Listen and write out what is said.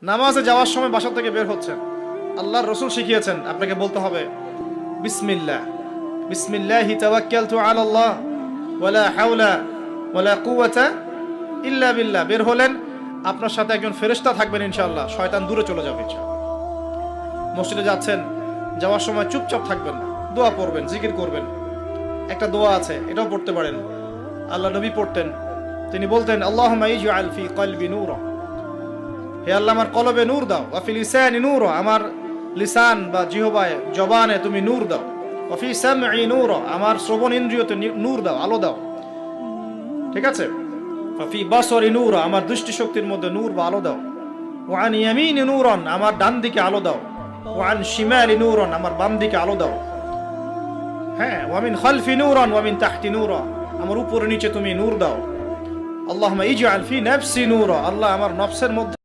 নামাজে যাওয়ার সময় বাসা থেকে বের হচ্ছেন, আল্লাহর রাসূল শিখিয়েছেন আপনাকে বলতে হবে বিসমিল্লাহ, বিসমিল্লাহি তাওয়াক্কালতু আলাল্লাহ ওয়ালা হাওলা ওয়ালা কুওয়াতা ইল্লা বিল্লাহ। বের হলেন, আপনার সাথে একজন ফেরেশতা থাকবেন ইনশাআল্লাহ, শয়তান দূরে চলে যাবে ইনশাআল্লাহ। মসজিদে যাচ্ছেন, যাওয়ার সময় চুপচাপ থাকবেন না, দোয়া পড়বেন, জিকির করবেন। একটা দোয়া আছে, এটাও পড়তে পারেন, আল্লাহ নবী পড়তেন। তিনি বলতেন আল্লাহুম্মা ইজআল ফি কলবি নূরা, হে আল্লাহ আমার কলবে নূর দাও, ওয়া ফি লিসানি নূরা, আমার লিসান বা জিহবায় জবানে তুমি নূর দাও, ওয়া ফি সামঈ নূরা, আমার শ্রবণ ইন্দ্রিয়তে নূর দাও, আলো দাও। ঠিক আছে, ওয়া ফি বাসরি নূরা, আমার দৃষ্টি শক্তির মধ্যে নূর বা আলো দাও, ওয়া আন ইয়ামিনি নূরান, আমার ডান দিকে আলো দাও, ওয়া আন শিমালি নূরান, আমার বাম দিকে আলো দাও। হ্যাঁ, ওয়া মিন খালফি নূরান ওয়া মিন তাহতি নূরা, আমার উপরে নিচে তুমি নূর দাও। আল্লাহুম্মা ইজআল ফি নাফসি নূরা, আল্লাহ আমার নফসের মধ্যে